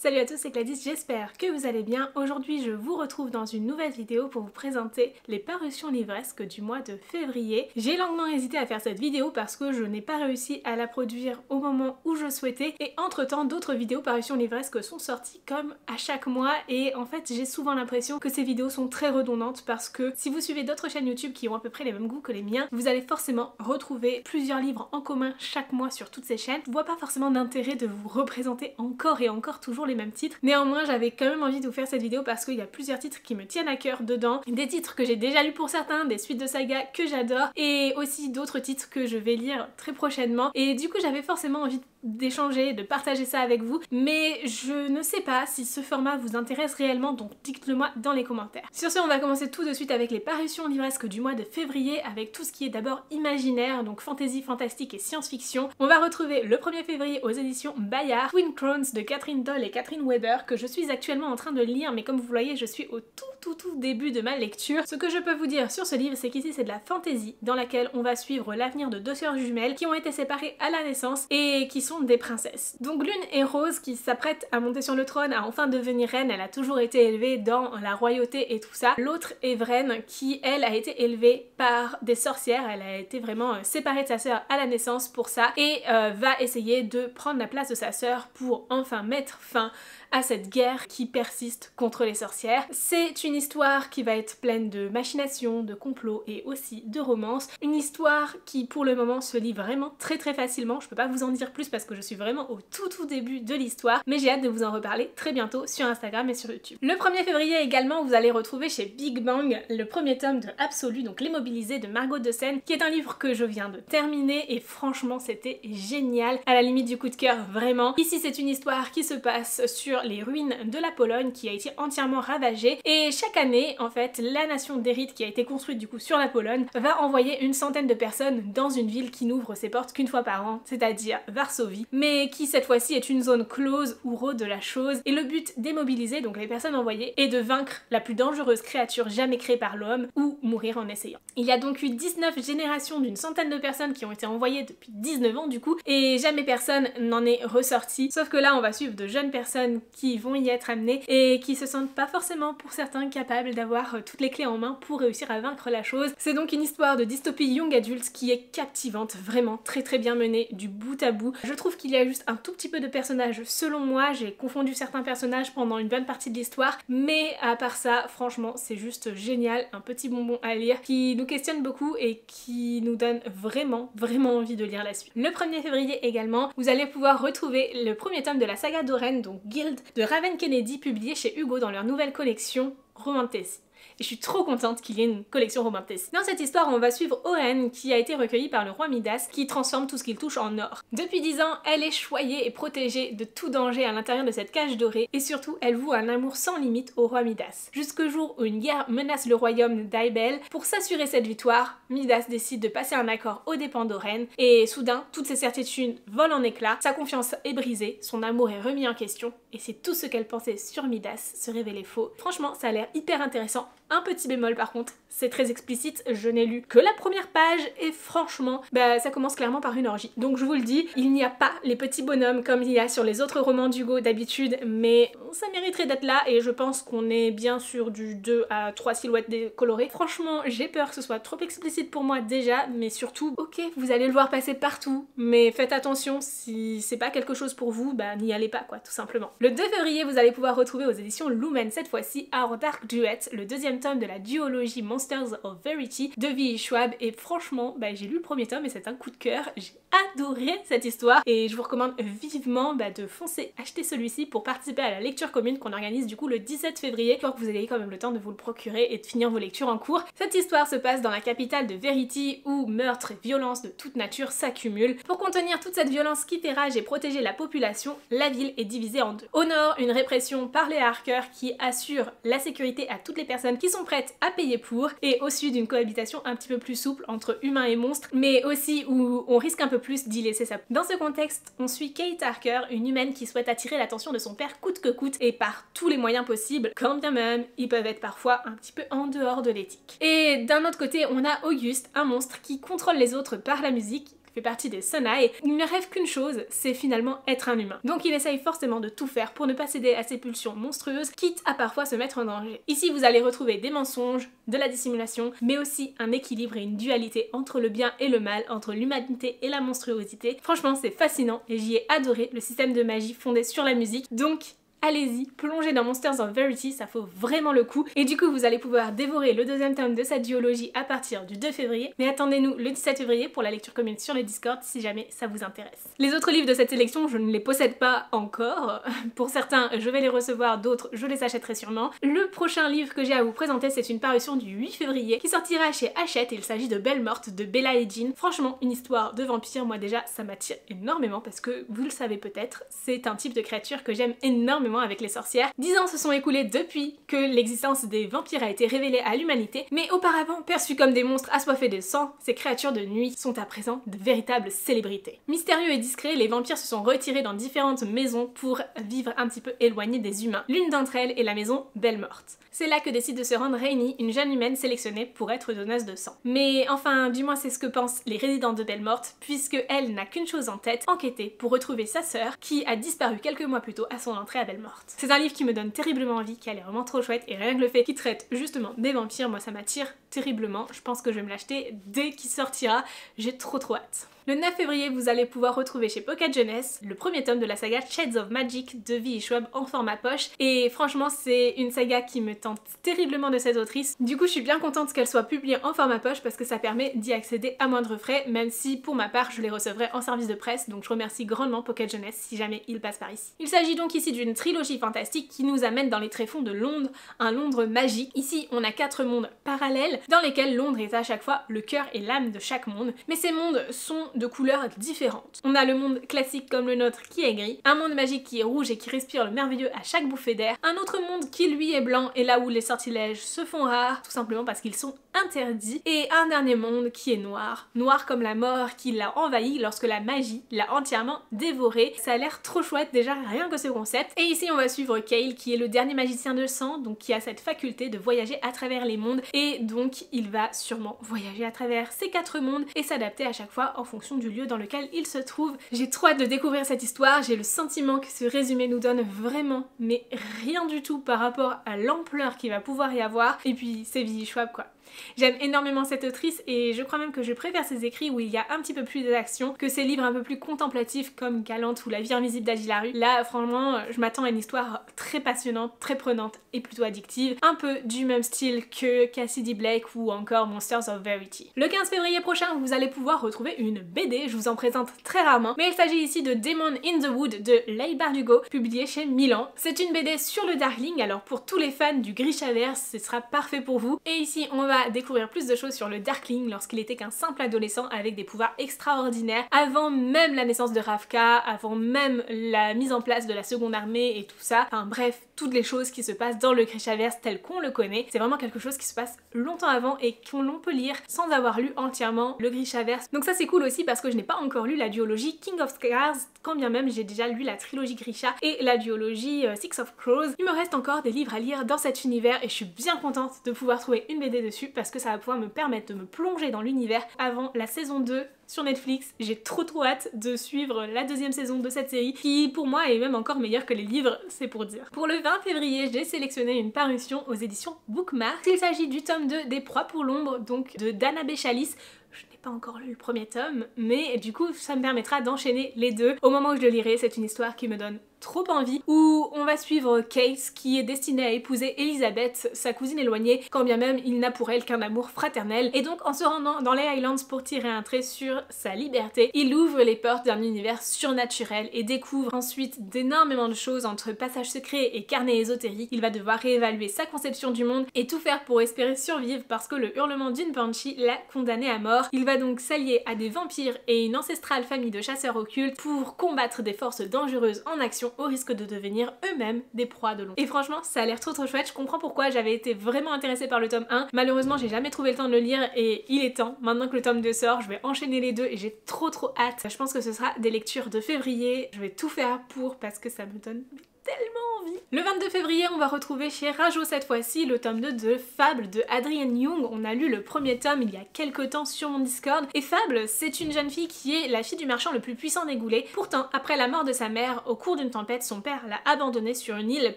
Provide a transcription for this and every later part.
Salut à tous, c'est Gladys, j'espère que vous allez bien. Aujourd'hui je vous retrouve dans une nouvelle vidéo pour vous présenter les parutions livresques du mois de février. J'ai longuement hésité à faire cette vidéo parce que je n'ai pas réussi à la produire au moment où je souhaitais et entre temps d'autres vidéos parutions livresques sont sorties comme à chaque mois et en fait j'ai souvent l'impression que ces vidéos sont très redondantes parce que si vous suivez d'autres chaînes YouTube qui ont à peu près les mêmes goûts que les miens, vous allez forcément retrouver plusieurs livres en commun chaque mois sur toutes ces chaînes. Je vois pas forcément d'intérêt de vous représenter encore et encore toujours les mêmes titres. Néanmoins j'avais quand même envie de vous faire cette vidéo parce qu'il y a plusieurs titres qui me tiennent à cœur dedans. Des titres que j'ai déjà lus pour certains, des suites de sagas que j'adore et aussi d'autres titres que je vais lire très prochainement. Et du coup j'avais forcément envie d'échanger, de partager ça avec vous, mais je ne sais pas si ce format vous intéresse réellement, donc dites-le moi dans les commentaires. Sur ce, on va commencer tout de suite avec les parutions livresques du mois de février, avec tout ce qui est d'abord imaginaire, donc fantasy, fantastique et science-fiction. On va retrouver le 1er février aux éditions Bayard, Twin Crowns de Catherine Doll et Catherine Weber, que je suis actuellement en train de lire, mais comme vous voyez, je suis au tout début de ma lecture. Ce que je peux vous dire sur ce livre, c'est qu'ici c'est de la fantasy, dans laquelle on va suivre l'avenir de deux sœurs jumelles qui ont été séparées à la naissance et qui sont des princesses. Donc l'une est Rose qui s'apprête à monter sur le trône, à enfin devenir reine, elle a toujours été élevée dans la royauté et tout ça. L'autre est Vren qui elle a été élevée par des sorcières, elle a été vraiment séparée de sa sœur à la naissance pour ça et va essayer de prendre la place de sa sœur pour enfin mettre fin à cette guerre qui persiste contre les sorcières. C'est une histoire qui va être pleine de machinations, de complots et aussi de romance. Une histoire qui pour le moment se lit vraiment très facilement. Je peux pas vous en dire plus parce que je suis vraiment au tout début de l'histoire, mais j'ai hâte de vous en reparler très bientôt sur Instagram et sur YouTube. Le 1er février également, vous allez retrouver chez Big Bang le premier tome de Absolu, donc Les Mobilisés de Margot de Seine, qui est un livre que je viens de terminer et franchement c'était génial, à la limite du coup de cœur vraiment. Ici c'est une histoire qui se passe sur les ruines de la Pologne qui a été entièrement ravagée et chaque année en fait la nation d'Érite qui a été construite du coup sur la Pologne va envoyer une centaine de personnes dans une ville qui n'ouvre ses portes qu'une fois par an, c'est-à-dire Varsovie, mais qui cette fois-ci est une zone close où rôde de la chose et le but des mobilisés, donc les personnes envoyées, est de vaincre la plus dangereuse créature jamais créée par l'homme ou mourir en essayant. Il y a donc eu 19 générations d'une centaine de personnes qui ont été envoyées depuis 19 ans du coup et jamais personne n'en est ressorti, sauf que là on va suivre de jeunes personnes qui vont y être amenées et qui se sentent pas forcément pour certains capables d'avoir toutes les clés en main pour réussir à vaincre la chose. C'est donc une histoire de dystopie young adulte qui est captivante, vraiment très bien menée du bout à bout. Je trouve qu'il y a juste un tout petit peu de personnages selon moi, j'ai confondu certains personnages pendant une bonne partie de l'histoire, mais à part ça franchement c'est juste génial, un petit bonbon à lire qui nous questionne beaucoup et qui nous donne vraiment envie de lire la suite. Le 1er février également, vous allez pouvoir retrouver le premier tome de la saga d'Oren, donc Guild de Raven Kennedy, publié chez Hugo dans leur nouvelle collection Romantasy. Et je suis trop contente qu'il y ait une collection Romantasy. Dans cette histoire, on va suivre Oren qui a été recueillie par le roi Midas qui transforme tout ce qu'il touche en or. Depuis 10 ans, elle est choyée et protégée de tout danger à l'intérieur de cette cage dorée et surtout, elle voue un amour sans limite au roi Midas. Jusqu'au jour où une guerre menace le royaume d'Aibel. Pour s'assurer cette victoire, Midas décide de passer un accord aux dépens d'Oren et soudain, toutes ses certitudes volent en éclats, sa confiance est brisée, son amour est remis en question et c'est tout ce qu'elle pensait sur Midas se révélait faux. Franchement, ça a l'air hyper intéressant. Un petit bémol par contre, c'est très explicite, je n'ai lu que la première page et franchement, ça commence clairement par une orgie. Donc je vous le dis, il n'y a pas les petits bonhommes comme il y a sur les autres romans d'Hugo d'habitude, mais ça mériterait d'être là et je pense qu'on est bien sur du 2 à 3 silhouettes décolorées. Franchement, j'ai peur que ce soit trop explicite pour moi déjà, mais surtout, ok, vous allez le voir passer partout, mais faites attention, si c'est pas quelque chose pour vous, n'y allez pas quoi, tout simplement. Le 2 février, vous allez pouvoir retrouver aux éditions Lumen cette fois-ci Our Dark Duet, le deuxième tome de la duologie Monsters of Verity de V.E. Schwab et franchement j'ai lu le premier tome et c'est un coup de cœur, j'ai adoré cette histoire et je vous recommande vivement de foncer acheter celui-ci pour participer à la lecture commune qu'on organise du coup le 17 février pour que vous ayez quand même le temps de vous le procurer et de finir vos lectures en cours. Cette histoire se passe dans la capitale de Verity où meurtres et violences de toute nature s'accumulent. Pour contenir toute cette violence qui fait rage et protéger la population, la ville est divisée en deux. Au nord, une répression par les Harker qui assure la sécurité à toutes les personnes qui sont prêtes à payer pour, et au sud une cohabitation un petit peu plus souple entre humains et monstres, mais aussi où on risque un peu plus d'y laisser sa peau. Dans ce contexte, on suit Kate Harker, une humaine qui souhaite attirer l'attention de son père coûte que coûte et par tous les moyens possibles, quand bien même ils peuvent être parfois un petit peu en dehors de l'éthique. Et d'un autre côté, on a Auguste, un monstre qui contrôle les autres par la musique, fait partie des Sunai, il ne rêve qu'une chose, c'est finalement être un humain. Donc il essaye forcément de tout faire pour ne pas céder à ses pulsions monstrueuses, quitte à parfois se mettre en danger. Ici vous allez retrouver des mensonges, de la dissimulation, mais aussi un équilibre et une dualité entre le bien et le mal, entre l'humanité et la monstruosité. Franchement c'est fascinant et j'y ai adoré le système de magie fondé sur la musique, donc allez-y, plongez dans Monsters of Verity, ça vaut vraiment le coup. Et du coup, vous allez pouvoir dévorer le deuxième tome de cette duologie à partir du 2 février. Mais attendez-nous le 17 février pour la lecture commune sur le Discord si jamais ça vous intéresse. Les autres livres de cette sélection, je ne les possède pas encore. Pour certains, je vais les recevoir, d'autres, je les achèterai sûrement. Le prochain livre que j'ai à vous présenter, c'est une parution du 8 février qui sortira chez Hachette. Il s'agit de Belle Morte de Bella et Jean. Franchement, une histoire de vampire, moi déjà, ça m'attire énormément parce que, vous le savez peut-être, c'est un type de créature que j'aime énormément avec les sorcières. 10 ans se sont écoulés depuis que l'existence des vampires a été révélée à l'humanité, mais auparavant perçus comme des monstres assoiffés de sang, ces créatures de nuit sont à présent de véritables célébrités. Mystérieux et discrets, les vampires se sont retirés dans différentes maisons pour vivre un petit peu éloignés des humains. L'une d'entre elles est la maison Belle Morte. C'est là que décide de se rendre Rainy, une jeune humaine sélectionnée pour être donneuse de sang. Mais enfin, du moins c'est ce que pensent les résidents de Belle Morte, puisque elle n'a qu'une chose en tête, enquêter pour retrouver sa sœur, qui a disparu quelques mois plus tôt à son entrée à Belle Morte. C'est un livre qui me donne terriblement envie, qui a l'air vraiment trop chouette, et rien que le fait qu'il traite justement des vampires, moi ça m'attire terriblement. Je pense que je vais me l'acheter dès qu'il sortira, j'ai trop hâte. Le 9 février, vous allez pouvoir retrouver chez Pocket Jeunesse le premier tome de la saga Shades of Magic de V.E. Schwab en format poche, et franchement c'est une saga qui me tente terriblement de cette autrice. Du coup je suis bien contente qu'elle soit publiée en format poche parce que ça permet d'y accéder à moindre frais, même si pour ma part je les recevrai en service de presse, donc je remercie grandement Pocket Jeunesse si jamais il passe par ici. Il s'agit donc ici d'une trilogie fantastique qui nous amène dans les tréfonds de Londres, un Londres magique. Ici on a 4 mondes parallèles dans lesquels Londres est à chaque fois le cœur et l'âme de chaque monde, mais ces mondes sont de couleurs différentes. On a le monde classique comme le nôtre qui est gris, un monde magique qui est rouge et qui respire le merveilleux à chaque bouffée d'air, un autre monde qui lui est blanc et là où les sortilèges se font rares, tout simplement parce qu'ils sont interdits, et un dernier monde qui est noir, noir comme la mort qui l'a envahi lorsque la magie l'a entièrement dévoré. Ça a l'air trop chouette déjà rien que ce concept. Et ici on va suivre Cale qui est le dernier magicien de sang, donc qui a cette faculté de voyager à travers les mondes, et donc il va sûrement voyager à travers ces 4 mondes et s'adapter à chaque fois en fonction du lieu dans lequel il se trouve. J'ai trop hâte de découvrir cette histoire, j'ai le sentiment que ce résumé nous donne vraiment mais rien du tout par rapport à l'ampleur qu'il va pouvoir y avoir, et puis c'est V.E. Schwab quoi. J'aime énormément cette autrice et je crois même que je préfère ses écrits où il y a un petit peu plus d'action que ses livres un peu plus contemplatifs comme Galante ou La vie invisible d'Agi Larue. Là franchement je m'attends à une histoire très passionnante, très prenante et plutôt addictive, un peu du même style que Cassidy Blake ou encore Monsters of Verity. Le 15 février prochain vous allez pouvoir retrouver une BD, je vous en présente très rarement, mais il s'agit ici de Demon in the Wood de Leigh Bardugo, publié chez Milan. C'est une BD sur le Darkling, alors pour tous les fans du Grishaverse ce sera parfait pour vous, et ici on va découvrir plus de choses sur le Darkling lorsqu'il était qu'un simple adolescent avec des pouvoirs extraordinaires, avant même la naissance de Ravka, avant même la mise en place de la seconde armée et tout ça, enfin bref, toutes les choses qui se passent dans le Grishaverse tel qu'on le connaît. C'est vraiment quelque chose qui se passe longtemps avant et qu'on peut lire sans avoir lu entièrement le Grishaverse. Donc ça c'est cool aussi parce que je n'ai pas encore lu la duologie King of Scars, quand bien même j'ai déjà lu la trilogie Grisha et la duologie Six of Crows. Il me reste encore des livres à lire dans cet univers et je suis bien contente de pouvoir trouver une BD dessus parce que ça va pouvoir me permettre de me plonger dans l'univers avant la saison 2 sur Netflix. J'ai trop hâte de suivre la deuxième saison de cette série qui pour moi est même encore meilleure que les livres, c'est pour dire. Pour le 20 février, j'ai sélectionné une parution aux éditions Bookmark. Il s'agit du tome 2 des Proies pour l'ombre, donc de Dana B. Chalice. Je n'ai pas encore lu le premier tome, mais du coup ça me permettra d'enchaîner les deux. Au moment où je le lirai, c'est une histoire qui me donne trop envie, où on va suivre Case qui est destiné à épouser Elizabeth, sa cousine éloignée, quand bien même il n'a pour elle qu'un amour fraternel, et donc en se rendant dans les Highlands pour tirer un trait sur sa liberté, il ouvre les portes d'un univers surnaturel et découvre ensuite d'énormément de choses entre passages secrets et carnets ésotériques. Il va devoir réévaluer sa conception du monde et tout faire pour espérer survivre parce que le hurlement d'une banshee l'a condamné à mort. Il va donc s'allier à des vampires et une ancestrale famille de chasseurs occultes pour combattre des forces dangereuses en action au risque de devenir eux-mêmes des proies de l'ombre. Et franchement ça a l'air trop chouette, je comprends pourquoi j'avais été vraiment intéressée par le tome 1, malheureusement j'ai jamais trouvé le temps de le lire et il est temps, maintenant que le tome 2 sort, je vais enchaîner les deux et j'ai trop hâte. Je pense que ce sera des lectures de février, je vais tout faire pour parce que ça me donne tellement envie. Le 22 février, on va retrouver chez Rajo cette fois-ci le tome 2 de Fable de Adrienne Young. On a lu le premier tome il y a quelques temps sur mon Discord. Et Fable, c'est une jeune fille qui est la fille du marchand le plus puissant des Goulets. Pourtant, après la mort de sa mère, au cours d'une tempête, son père l'a abandonnée sur une île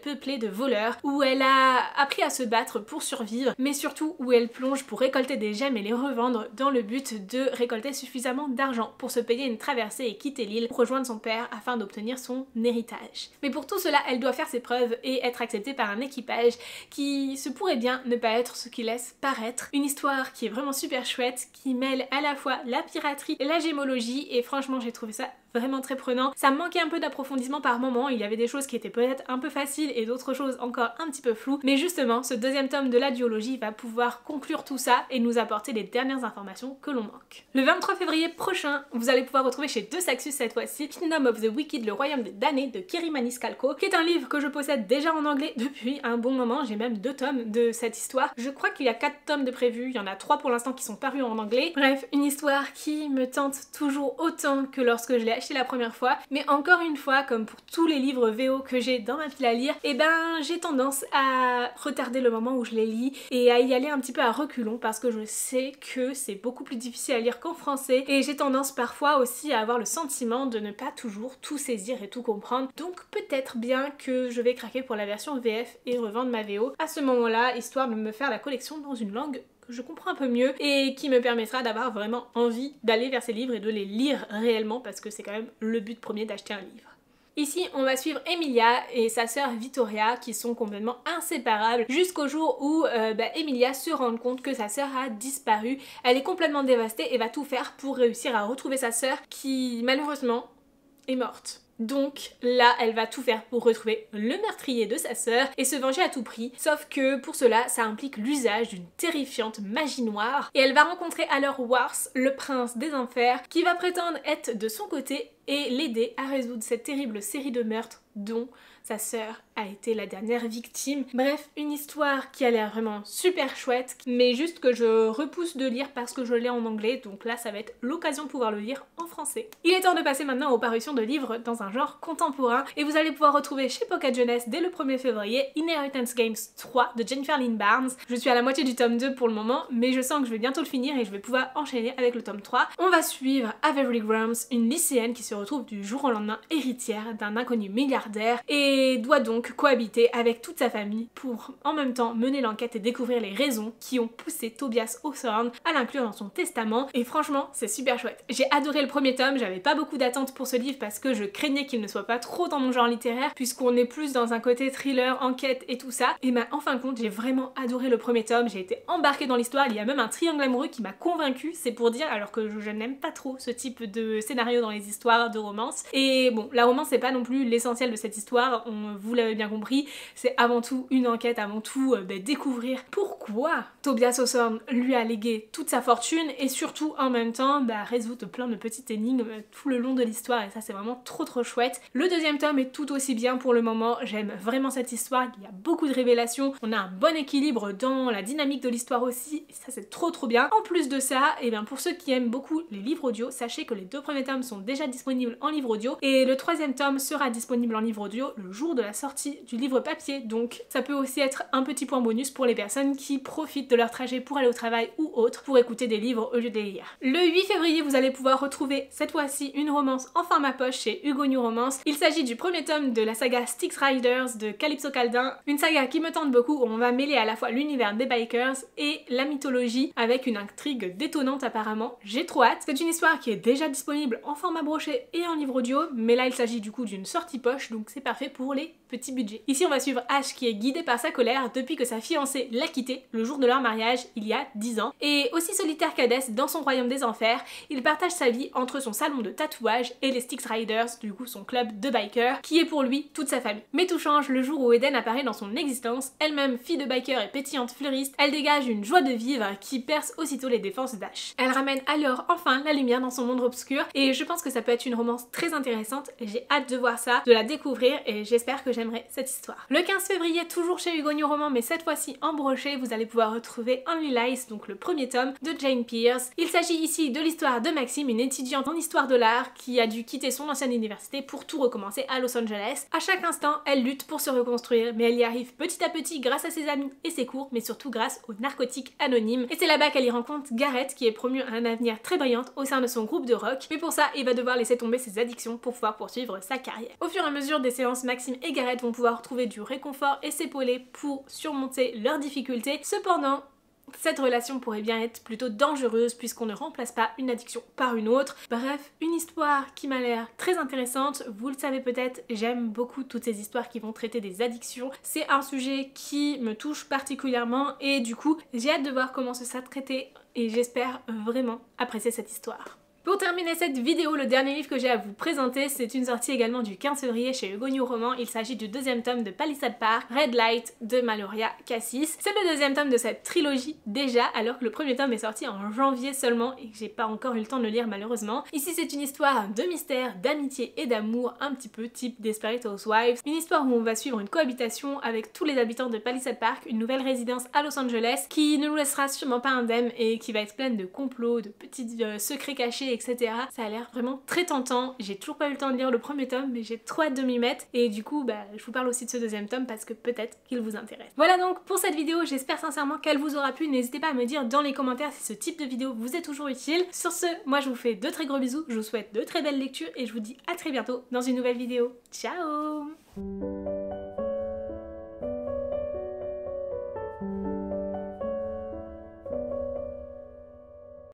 peuplée de voleurs, où elle a appris à se battre pour survivre, mais surtout où elle plonge pour récolter des gemmes et les revendre dans le but de récolter suffisamment d'argent pour se payer une traversée et quitter l'île pour rejoindre son père afin d'obtenir son héritage. Mais pour tout cela, elle doit faire ses preuves et être acceptée par un équipage qui se pourrait bien ne pas être ce qu'il laisse paraître. Une histoire qui est vraiment super chouette, qui mêle à la fois la piraterie et la gémologie, et franchement j'ai trouvé ça vraiment très prenant. Ça me manquait un peu d'approfondissement par moment, il y avait des choses qui étaient peut-être un peu faciles et d'autres choses encore un petit peu floues, mais justement ce deuxième tome de la duologie va pouvoir conclure tout ça et nous apporter les dernières informations que l'on manque. Le 23 février prochain, vous allez pouvoir retrouver chez Deux Saxus cette fois-ci Kingdom of the Wicked, le royaume des damnés de Kerry Maniscalco, qui est un livre que je possède déjà en anglais depuis un bon moment. J'ai même 2 tomes de cette histoire. Je crois qu'il y a 4 tomes de prévus, il y en a 3 pour l'instant qui sont parus en anglais. Bref, une histoire qui me tente toujours autant que lorsque je l'ai acheté la première fois, mais encore une fois, comme pour tous les livres VO que j'ai dans ma pile à lire, et ben j'ai tendance à retarder le moment où je les lis et à y aller un petit peu à reculons parce que je sais que c'est beaucoup plus difficile à lire qu'en français, et j'ai tendance parfois aussi à avoir le sentiment de ne pas toujours tout saisir et tout comprendre, donc peut-être bien que je vais craquer pour la version VF et revendre ma VO à ce moment-là, histoire de me faire la collection dans une langue que je comprends un peu mieux et qui me permettra d'avoir vraiment envie d'aller vers ces livres et de les lire réellement, parce que c'est quand même le but premier d'acheter un livre. Ici, on va suivre Emilia et sa sœur Vittoria qui sont complètement inséparables jusqu'au jour où Emilia se rend compte que sa sœur a disparu. Elle est complètement dévastée et va tout faire pour réussir à retrouver sa sœur qui malheureusement est morte. Donc là, elle va tout faire pour retrouver le meurtrier de sa sœur et se venger à tout prix, sauf que pour cela, ça implique l'usage d'une terrifiante magie noire, et elle va rencontrer alors Wars, le prince des enfers, qui va prétendre être de son côté et l'aider à résoudre cette terrible série de meurtres dont sa sœur a été la dernière victime. Bref, une histoire qui a l'air vraiment super chouette, mais juste que je repousse de lire parce que je l'ai en anglais, donc là ça va être l'occasion de pouvoir le lire en français. Il est temps de passer maintenant aux parutions de livres dans un genre contemporain, et vous allez pouvoir retrouver chez Pocket Jeunesse dès le 1er février Inheritance Games 3 de Jennifer Lynn Barnes. Je suis à la moitié du tome 2 pour le moment, mais je sens que je vais bientôt le finir et je vais pouvoir enchaîner avec le tome 3. On va suivre Avery Grams, une lycéenne qui se retrouve du jour au lendemain héritière d'un inconnu milliardaire et doit donc cohabiter avec toute sa famille pour en même temps mener l'enquête et découvrir les raisons qui ont poussé Tobias Hawthorne à l'inclure dans son testament, et franchement c'est super chouette. J'ai adoré le premier tome, j'avais pas beaucoup d'attentes pour ce livre parce que je craignais qu'il ne soit pas trop dans mon genre littéraire puisqu'on est plus dans un côté thriller, enquête et tout ça, et en fin de compte j'ai vraiment adoré le premier tome, j'ai été embarquée dans l'histoire, il y a même un triangle amoureux qui m'a convaincue, c'est pour dire, alors que je n'aime pas trop ce type de scénario dans les histoires de romance. Et bon, la romance c'est pas non plus l'essentiel de cette histoire, vous l'avez bien compris, c'est avant tout une enquête, avant tout découvrir pourquoi Tobias Hawthorne lui a légué toute sa fortune, et surtout en même temps résoudre plein de petites énigmes tout le long de l'histoire, et ça c'est vraiment trop chouette. Le deuxième tome est tout aussi bien pour le moment, j'aime vraiment cette histoire, il y a beaucoup de révélations, on a un bon équilibre dans la dynamique de l'histoire aussi, et ça c'est trop bien. En plus de ça, et bien pour ceux qui aiment beaucoup les livres audio, sachez que les 2 premiers tomes sont déjà disponibles en livre audio, et le 3e tome sera disponible en livre audio le jour de la sortie du livre papier, donc ça peut aussi être un petit point bonus pour les personnes qui profitent de leur trajet pour aller au travail ou autre pour écouter des livres au lieu de les lire. Le 8 février, vous allez pouvoir retrouver cette fois-ci une romance en format poche chez Hugo New Romance. Il s'agit du premier tome de la saga Styx Riders de Calypso Caldin, une saga qui me tente beaucoup où on va mêler à la fois l'univers des bikers et la mythologie avec une intrigue détonnante apparemment. J'ai trop hâte. C'est une histoire qui est déjà disponible en format broché et en livre audio, mais là il s'agit du coup d'une sortie poche, donc c'est parfait pour les petits budgets. Ici on va suivre Ash qui est guidé par sa colère depuis que sa fiancée l'a quitté le jour de leur mariage il y a 10 ans. Et aussi solitaire qu'Hadès dans son royaume des enfers, il partage sa vie entre son salon de tatouage et les Styx Riders, du coup son club de bikers, qui est pour lui toute sa famille. Mais tout change le jour où Eden apparaît dans son existence. Elle-même fille de biker et pétillante fleuriste, elle dégage une joie de vivre qui perce aussitôt les défenses d'Ash. Elle ramène alors enfin la lumière dans son monde obscur, et je pense que ça peut être une une romance très intéressante, j'ai hâte de voir ça, de la découvrir et j'espère que j'aimerai cette histoire. Le 15 février, toujours chez Hugo New Roman, mais cette fois-ci en brochet, vous allez pouvoir retrouver Only Lies, donc le premier tome de Jane Pierce. Il s'agit ici de l'histoire de Maxime, une étudiante en histoire de l'art qui a dû quitter son ancienne université pour tout recommencer à Los Angeles. À chaque instant, elle lutte pour se reconstruire, mais elle y arrive petit à petit grâce à ses amis et ses cours, mais surtout grâce aux narcotiques anonymes. Et c'est là-bas qu'elle y rencontre Garrett, qui est promu à un avenir très brillant au sein de son groupe de rock, mais pour ça, il va devoir laisser tomber ses addictions pour pouvoir poursuivre sa carrière. Au fur et à mesure des séances, Maxime et Garrett vont pouvoir trouver du réconfort et s'épauler pour surmonter leurs difficultés. Cependant, cette relation pourrait bien être plutôt dangereuse puisqu'on ne remplace pas une addiction par une autre. Bref, une histoire qui m'a l'air très intéressante. Vous le savez peut-être, j'aime beaucoup toutes ces histoires qui vont traiter des addictions. C'est un sujet qui me touche particulièrement et du coup, j'ai hâte de voir comment ce sera traité et j'espère vraiment apprécier cette histoire. Pour terminer cette vidéo, le dernier livre que j'ai à vous présenter, c'est une sortie également du 15 février chez Hugo New Roman. Il s'agit du deuxième tome de Palisade Park, Red Light de Maloria Cassis. C'est le deuxième tome de cette trilogie déjà, alors que le premier tome est sorti en janvier seulement et que j'ai pas encore eu le temps de le lire malheureusement. Ici c'est une histoire de mystère, d'amitié et d'amour, un petit peu type Desperate Housewives. Une histoire où on va suivre une cohabitation avec tous les habitants de Palisade Park, une nouvelle résidence à Los Angeles qui ne nous laissera sûrement pas indemne et qui va être pleine de complots, de petits secrets cachés, etc. Ça a l'air vraiment très tentant. J'ai toujours pas eu le temps de lire le premier tome, mais j'ai trop hâte de m'y mettre. Et du coup, je vous parle aussi de ce deuxième tome parce que peut-être qu'il vous intéresse. Voilà donc pour cette vidéo, j'espère sincèrement qu'elle vous aura plu. N'hésitez pas à me dire dans les commentaires si ce type de vidéo vous est toujours utile. Sur ce, moi je vous fais de très gros bisous, je vous souhaite de très belles lectures et je vous dis à très bientôt dans une nouvelle vidéo. Ciao!